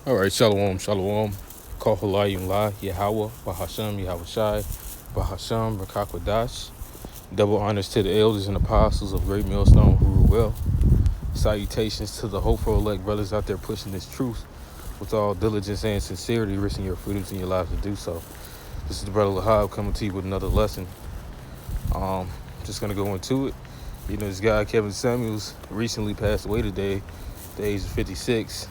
All right, shalom, shalom. Kohalayim La, Yahweh, Bahasham, Yahweh Shai, Bahasham, Rakakwadash. Double honors to the elders and apostles of Great Millstone who rule well. Salutations to the hopeful elect brothers out there pushing this truth with all diligence and sincerity, risking your freedoms and your lives to do so. This is the brother Lahab coming to you with another lesson. Just gonna go into it. You know, this guy Kevin Samuels recently passed away today, the age of 56.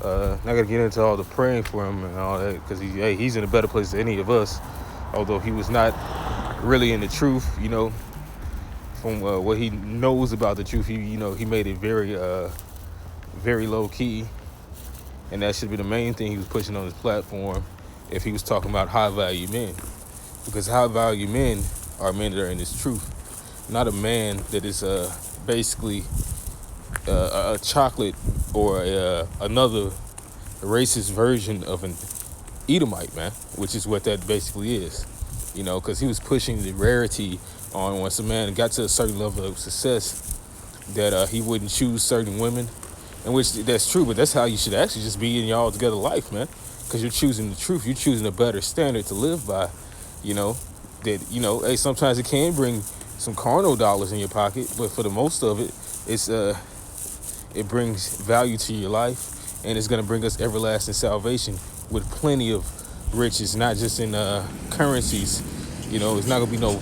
Not gonna get into all the praying for him and all that, because he's in a better place than any of us. Although he was not really in the truth, from what he knows about the truth, he made it very low key, and that should be the main thing he was pushing on his platform if he was talking about high value men, because high value men are men that are in this truth, not a man that is basically a chocolate or another racist version of an Edomite, man, which is what that basically is. Because he was pushing the rarity on once a man got to a certain level of success that he wouldn't choose certain women, and which that's true, but that's how you should actually just be in your all together life, man, because you're choosing the truth, you're choosing a better standard to live by. Hey, sometimes it can bring some carnal dollars in your pocket, but for the most of it, it brings value to your life, and it's going to bring us everlasting salvation with plenty of riches, not just in currencies. It's not going to be no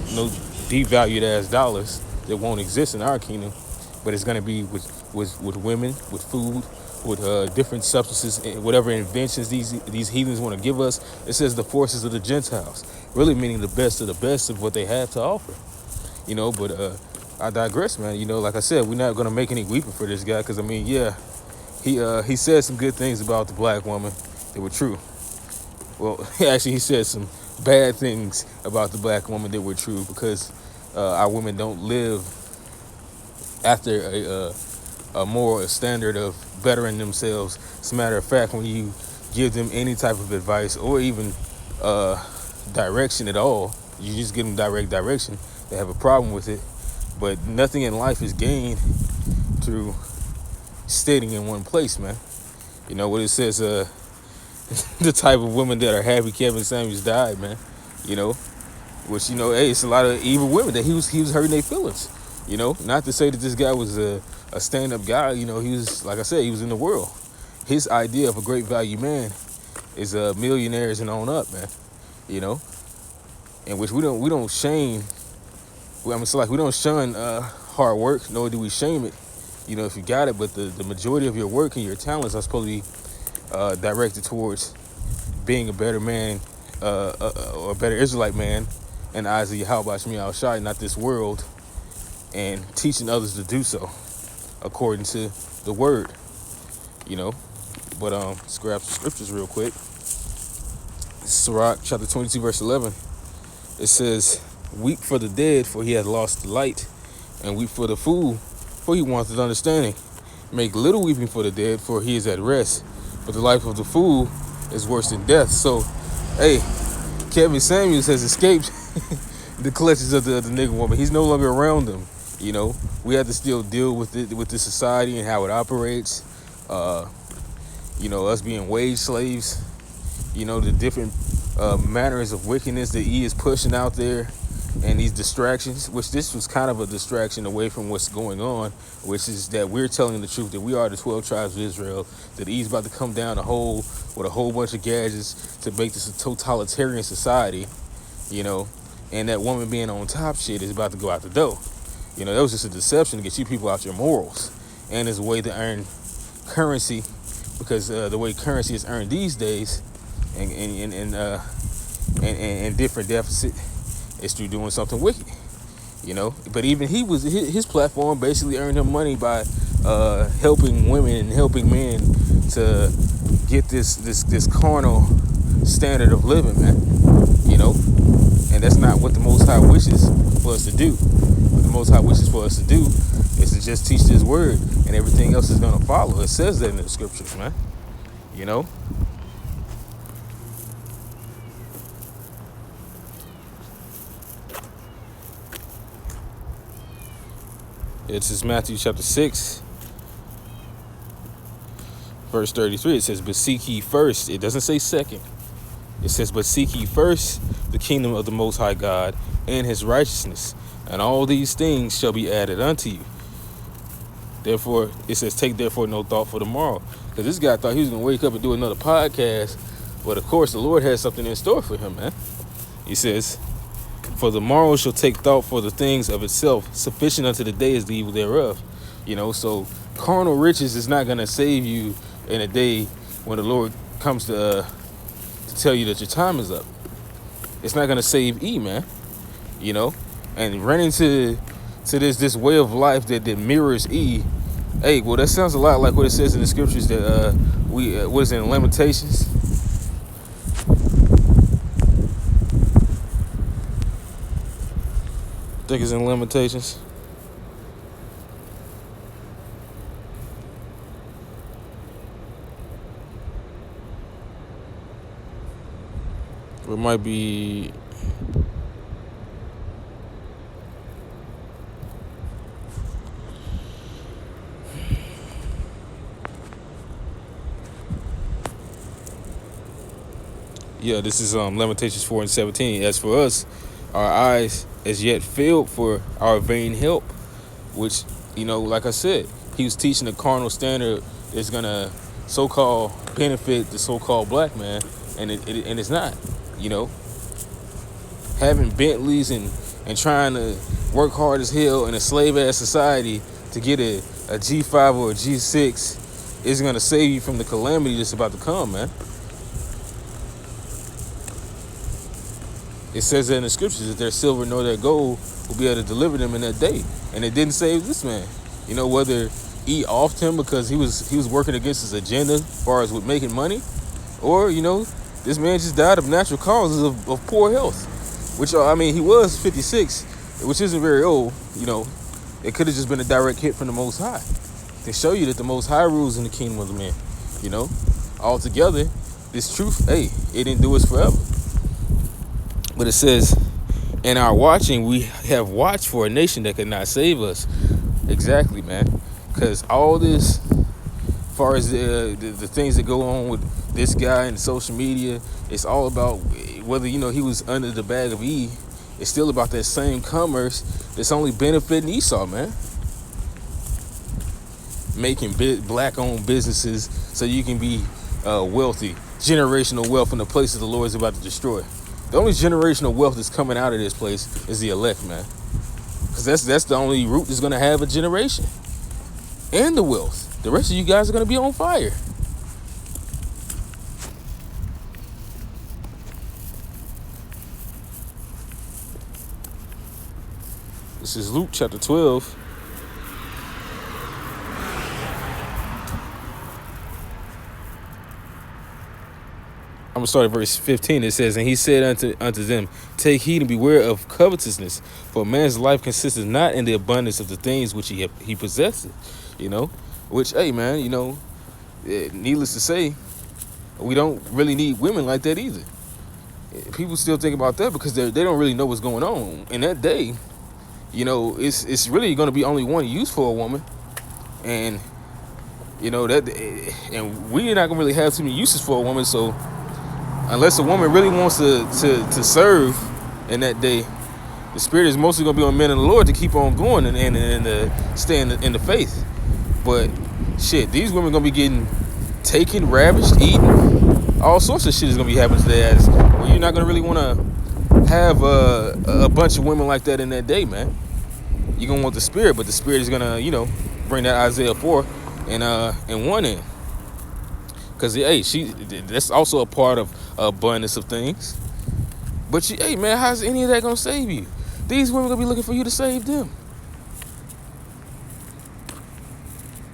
devalued ass dollars that won't exist in our kingdom, but it's going to be with women, with food, with different substances, and whatever inventions these heathens want to give us. It says the forces of the Gentiles, really meaning the best of what they have to offer. But I digress, man. Like I said, we're not gonna make any weeping for this guy, because yeah, he said some good things about the black woman that were true. Well, actually, he said some bad things about the black woman that were true, because our women don't live after a moral standard of bettering themselves. As a matter of fact, when you give them any type of advice or even direction at all, you just give them direct direction, they have a problem with it. But nothing in life is gained through staying in one place, man. What it says, the type of women that are happy Kevin Samuels died, man. Which, hey, it's a lot of evil women that he was hurting their feelings. Not to say that this guy was a stand-up guy. He was, like I said, he was in the world. His idea of a great value man is millionaires and on up, man. In which we don't shame. It's like we don't shun hard work, nor do we shame it. If you got it, but the majority of your work and your talents are supposed to be directed towards being a better man, or a better Israelite man in the eyes of Yahweh Shai Shai, not this world, and teaching others to do so according to the word. But let's grab some scriptures real quick. Sirach chapter 22 verse 11. It says, "Weep for the dead, for he hath lost the light, and weep for the fool, for he wanteth understanding. Make little weeping for the dead, for he is at rest, but the life of the fool is worse than death." So, hey, Kevin Samuels has escaped the clutches of the nigga woman. He's no longer around them. We have to still deal with it, with the society and how it operates. Us being wage slaves. The different manners of wickedness that he is pushing out there, and these distractions, which this was kind of a distraction away from what's going on, which is that we're telling the truth, that we are the 12 tribes of Israel, that he's about to come down with a whole bunch of gadgets to make this a totalitarian society, and that woman being on top shit is about to go out the door. That was just a deception to get you people out your morals, and it's a way to earn currency, because the way currency is earned these days, and different deficit, is through doing something wicked. But even his platform basically earned him money by helping women and helping men to get this carnal standard of living, man. And that's not what the Most High wishes for us to do. What the Most High wishes for us to do is to just teach this word, and everything else is gonna follow. It says that in the scriptures, man. It's Matthew chapter 6, Verse 33, it says, but seek ye first. It doesn't say second. It says, but seek ye first the kingdom of the Most High God and his righteousness, and all these things shall be added unto you. Therefore, it says, take therefore no thought for tomorrow. Because this guy thought he was going to wake up and do another podcast. But of course, the Lord has something in store for him, man. He says, for the morrow shall take thought for the things of itself. Sufficient unto the day is the evil thereof. So carnal riches is not going to save you in a day when the Lord comes to tell you that your time is up. It's not going to save E, man. And running to this way of life that mirrors E. Hey, well, that sounds a lot like what it says in the scriptures that what is it in Lamentations? I think it's in Lamentations. It might be. Yeah, this is Lamentations 4:17. As for us, our eyes as yet failed for our vain help, which, like I said, he was teaching a carnal standard that's gonna so-called benefit the so-called black man, and it's not. Having Bentleys and trying to work hard as hell in a slave-ass society to get a G5 or a G6 isn't gonna save you from the calamity that's about to come, man. It says that in the scriptures that their silver nor their gold will be able to deliver them in that day. And it didn't save this man. Whether he offed him because he was working against his agenda as far as with making money, or, this man just died of natural causes of poor health. Which, he was 56, which isn't very old. It could have just been a direct hit from the Most High to show you that the Most High rules in the kingdom of the man. Altogether, this truth, hey, it endures forever. But it says, in our watching, we have watched for a nation that could not save us. Exactly, man. Because all this, as far as the things that go on with this guy and social media, it's all about whether, he was under the bag of E. It's still about that same commerce that's only benefiting Esau, man. Making black-owned businesses so you can be wealthy. Generational wealth in the places the Lord is about to destroy. The only generational wealth that's coming out of this place is the elect, man. Because that's the only root that's going to have a generation. And the wealth. The rest of you guys are going to be on fire. This is Luke chapter 12. I'm going to start at verse 15. It says, and he said unto them, take heed and beware of covetousness, for a man's life consisteth not in the abundance of the things which he possesseth. Which, hey, man, needless to say, we don't really need women like that either. People still think about that because they don't really know what's going on. In that day, it's really going to be only one use for a woman. And, and we're not going to really have too many uses for a woman, so unless a woman really wants to serve in that day, the spirit is mostly going to be on men of the Lord to keep on going and stay in the faith. But shit, these women going to be getting taken, ravished, eaten. All sorts of shit is going to be happening to their ass. Well, you're not going to really want to have a bunch of women like that in that day, man. You're going to want the spirit, but the spirit is going to, bring that Isaiah 4 and 1 in. Because, hey, that's also a part of abundance of things. But, hey, man, how's any of that going to save you? These women going to be looking for you to save them.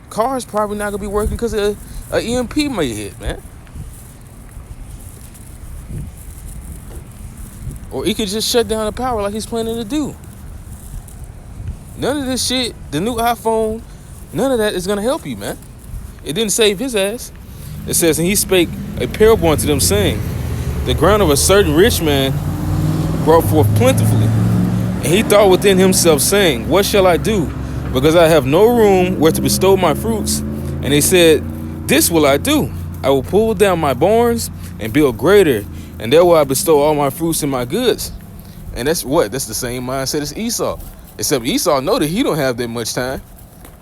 Car's probably not going to be working because an EMP may hit, man. Or he could just shut down the power like he's planning to do. None of this shit, the new iPhone, none of that is going to help you, man. It didn't save his ass. It says, and he spake a parable unto them, saying, the ground of a certain rich man brought forth plentifully. And he thought within himself, saying, what shall I do? Because I have no room where to bestow my fruits. And they said, This will I do. I will pull down my barns and build greater, and there will I bestow all my fruits and my goods. And that's what? That's the same mindset as Esau. Except Esau know that he don't have that much time.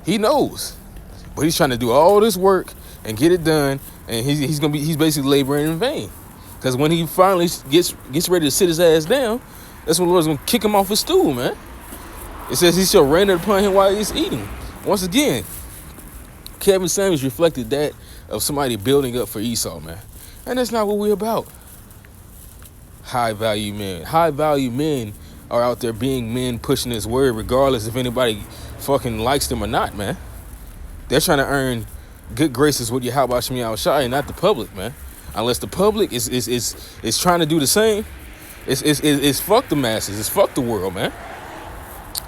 He knows. But he's trying to do all this work and get it done, and he's basically laboring in vain. Because when he finally gets ready to sit his ass down, that's when the Lord's gonna kick him off his stool, man. It says he shall rain it upon him while he's eating. Once again, Kevin Samuels reflected that of somebody building up for Esau, man. And that's not what we're about. High value men. High value men are out there being men, pushing this word regardless if anybody fucking likes them or not, man. They're trying to earn good graces with Yahweh Shem Yahushai and not the public, man. Unless the public is trying to do the same, it's fuck the masses. It's fuck the world, man.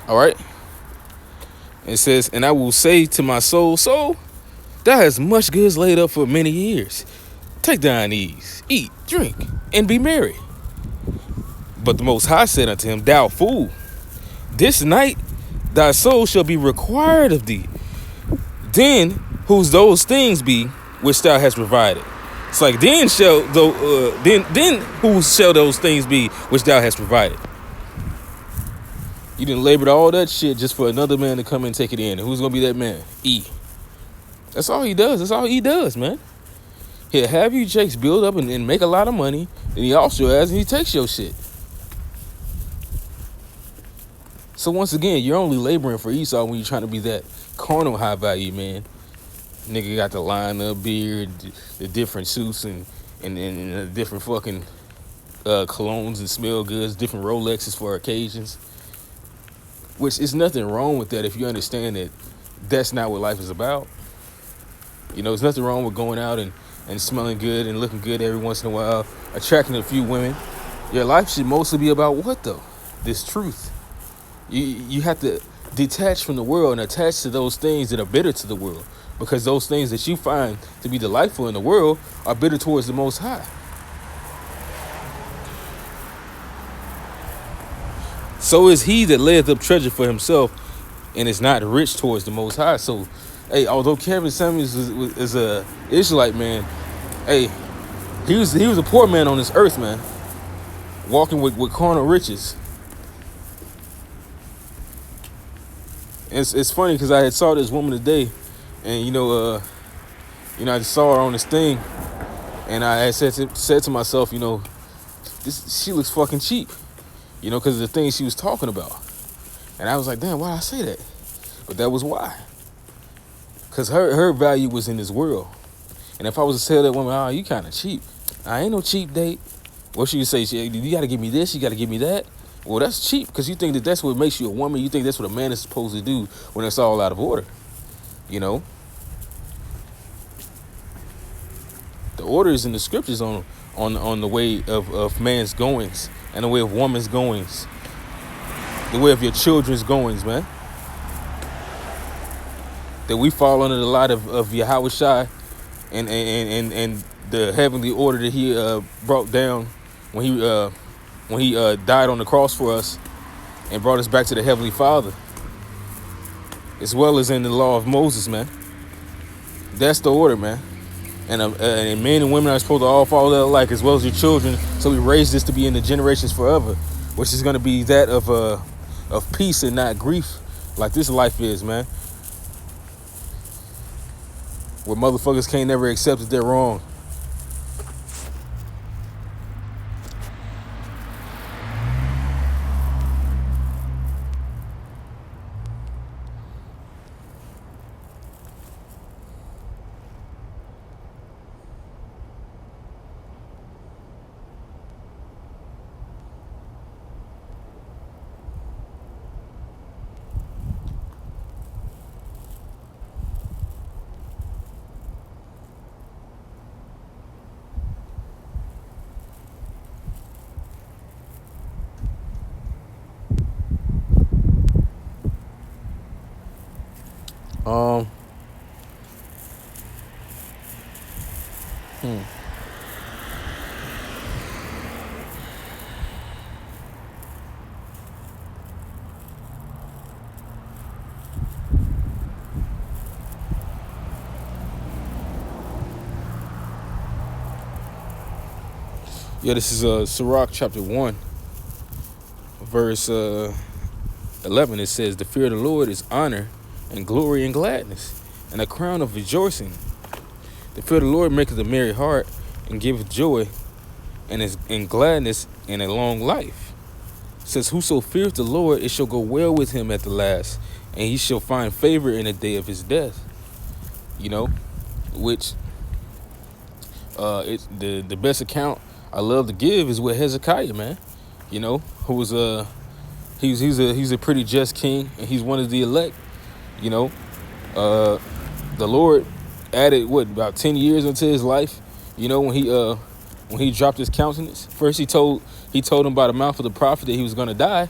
All right? It says, and I will say to my soul, thou hast much goods laid up for many years. Take thine ease, eat, drink, and be merry. But the Most High said unto him, thou fool, this night thy soul shall be required of thee. Then whose those things be which thou hast provided. It's like then whose shall those things be which thou hast provided. You didn't labor all that shit just for another man to come and take it in. And who's gonna be that man? E. That's all he does. That's all he does, man. He'll have you jakes build up and make a lot of money, and he also has and he takes your shit. So once again, you're only laboring for Esau when you're trying to be that carnal high value man. Nigga got the line up beard, the different suits and the different fucking colognes and smell goods, different Rolexes for occasions. Which is nothing wrong with that if you understand that that's not what life is about. You know, there's nothing wrong with going out and smelling good and looking good every once in a while, attracting a few women. Your life should mostly be about what though? This truth. You have to detach from the world and attach to those things that are bitter to the world, because those things that you find to be delightful in the world are bitter towards the Most High. So is he that layeth up treasure for himself and is not rich towards the Most High. So, hey, although Kevin Samuels is a Israelite man, hey, he was a poor man on this earth, man, walking with carnal riches. It's funny because I had saw this woman today, and I just saw her on this thing, and I had said to myself, she looks fucking cheap, because of the things she was talking about, and I was like, damn, why did I say that? But that was why, because her value was in this world, and if I was to tell that woman, oh, you kind of cheap, I ain't no cheap date. What she would say? You got to give me this, you got to give me that. Well, that's cheap because you think that that's what makes you a woman. You think that's what a man is supposed to do when it's all out of order. The order is in the scriptures on the way of man's goings and the way of woman's goings, the way of your children's goings, man. That we fall under the light of Yahweh Shai and the heavenly order that he brought down when he died on the cross for us and brought us back to the Heavenly Father, as well as in the law of Moses, man. That's the order, man. And men and women are supposed to all follow that alike, as well as your children. So we raise this to be in the generations forever, which is going to be that of peace and not grief, like this life is, man. Where motherfuckers can't never accept that they're wrong. Yeah, this is Sirach chapter 1, verse 11. It says, "The fear of the Lord is honor and glory and gladness, and a crown of rejoicing. The fear of the Lord maketh a merry heart, and giveth joy and gladness and a long life. It says, whoso feareth the Lord, it shall go well with him at the last, and he shall find favor in the day of his death." You know, which it's the best account I love to give is with Hezekiah, man. You know, who was he's a pretty just king, and he's one of the elect. You know, the Lord added about 10 years into his life. You know, when he dropped his countenance, first he told him by the mouth of the prophet that he was gonna die.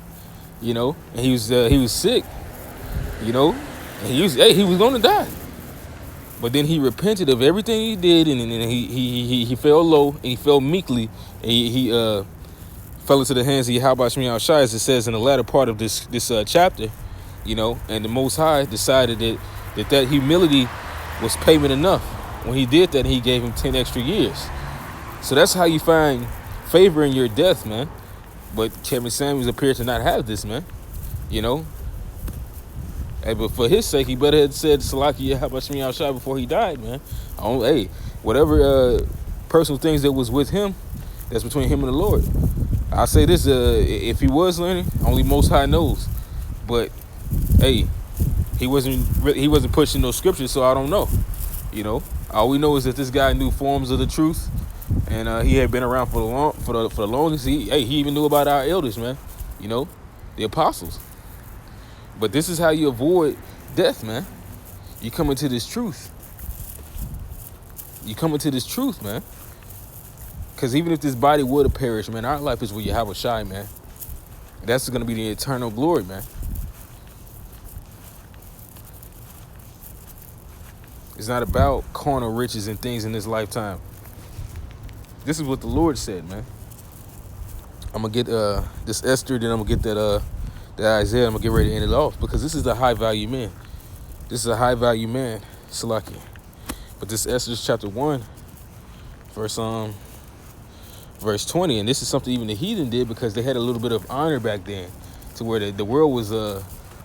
You know, and he was sick. You know, and he was gonna die. But then he repented of everything he did, and he fell low, and he fell meekly, and he fell into the hands of Yahweh Shemi Shai, as it says in the latter part of this chapter. You know, and the Most High decided that humility was payment enough. When he did that, he gave him 10 extra years. So that's how you find favor in your death, man. But Kevin Samuels appeared to not have this, man. You know. Hey, but for his sake, he better had said Salaki Yahweh Shemi Shai before he died, man. Whatever personal things that was with him, that's between him and the Lord. I say this: if he was learning, only Most High knows. But hey, he wasn't pushing those scriptures, so I don't know. You know, all we know is that this guy knew forms of the truth, and he had been around for the longest. He even knew about our elders, man. You know, the apostles. But this is how you avoid death, man. You come into this truth. You come into this truth, man. Because even if this body were to perish, man, our life is with Yahweh Shai, man. That's going to be the eternal glory, man. It's not about carnal riches and things in this lifetime. This is what the Lord said, man. I'm going to get this Esther, then I'm going to get that Isaiah. I'm going to get ready to end it off, because this is a high-value man. This is a high-value man, Salaki. But this Esther chapter 1, verse 20, and this is something even the heathen did, because they had a little bit of honor back then, to where the world was a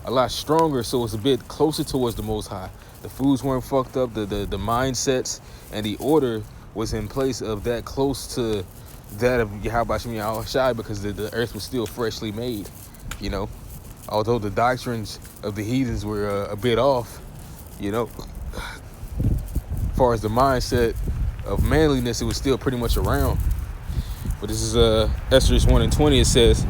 lot stronger, so it was a bit closer towards the Most High. The foods weren't fucked up, the mindsets and the order was in place of that, close to that of Yahweh Shemi Shai, because the earth was still freshly made, you know. Although the doctrines of the heathens were a bit off, you know, as far as the mindset of manliness, it was still pretty much around. But this is Esther 1:20. It says,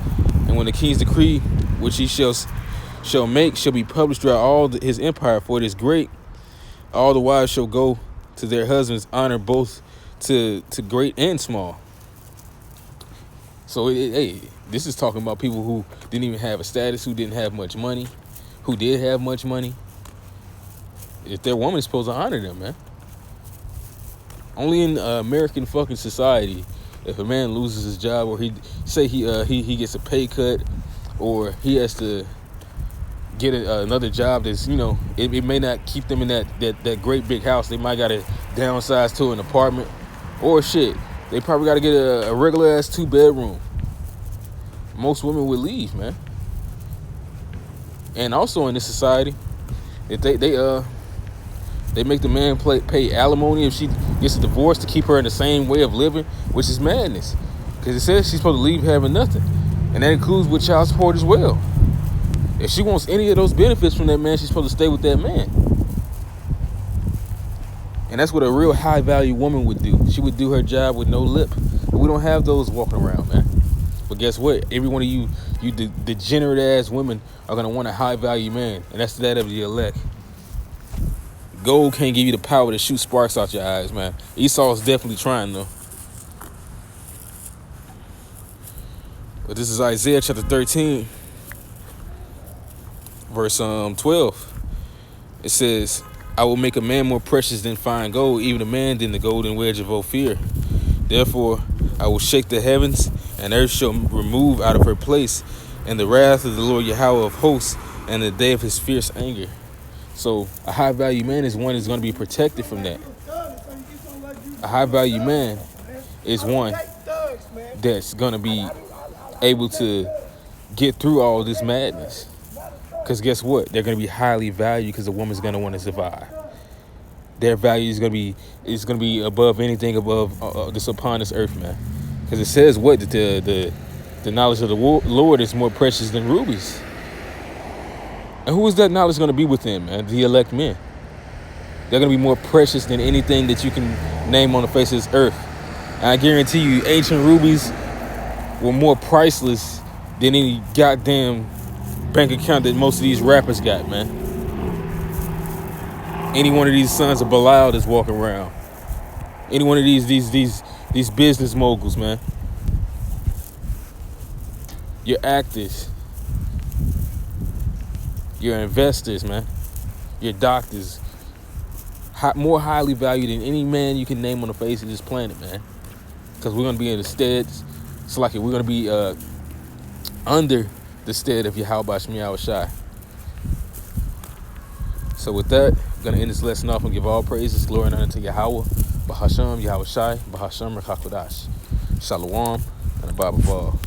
"And when the king's decree, which he shall make, shall be published throughout all his empire, for it is great, all the wives shall go to their husbands, honor both to great and small." So, this is talking about people who didn't even have a status, who didn't have much money, who did have much money. If their woman is supposed to honor them, man. Only in American fucking society, if a man loses his job, or he gets a pay cut, or he has to get another job that's, you know, it may not keep them in that great big house. They might got to downsize to an apartment, or shit, they probably got to get a regular ass 2-bedroom. Most women would leave, man. And also in this society, if they make the man pay alimony if she gets a divorce, to keep her in the same way of living, which is madness. Because it says she's supposed to leave having nothing. And that includes with child support as well. If she wants any of those benefits from that man, she's supposed to stay with that man. And that's what a real high-value woman would do. She would do her job with no lip. But we don't have those walking around, man. But guess what? Every one of you degenerate-ass women are going to want a high-value man. And that's that of the elect. Gold can't give you the power to shoot sparks out your eyes, man. Esau's definitely trying, though. But this is Isaiah chapter 13, verse 12. It says, "I will make a man more precious than fine gold, even a man than the golden wedge of Ophir. Therefore, I will shake the heavens, and earth shall remove out of her place, and the wrath of the Lord Yahweh of hosts, and the day of his fierce anger." So a high-value man is one that's going to be protected from that. A high-value man is one that's gonna be able to get through all this madness. Because guess what? They're gonna be highly valued because the woman's gonna want to survive. Their value is gonna be above anything above this upon this earth, man. Because it says what that the knowledge of the Lord is more precious than rubies. And who is that knowledge gonna be within, man? The elect men. They're gonna be more precious than anything that you can name on the face of this earth. And I guarantee you, ancient rubies were more priceless than any goddamn bank account that most of these rappers got, man. Any one of these sons of Belial that's walking around. Any one of these business moguls, man. Your actors. Your investors, man. Your doctors. More highly valued than any man you can name on the face of this planet, man. Because we're going to be in the stead. It's like we're going to be under the stead of Yahweh Shemi Yahushai. So with that, I'm going to end this lesson off and give all praises, glory, and honor to Yahweh, Bahasham, Yahushai, Bahasham, Rakakodash. Shalom, and a Bible Ball.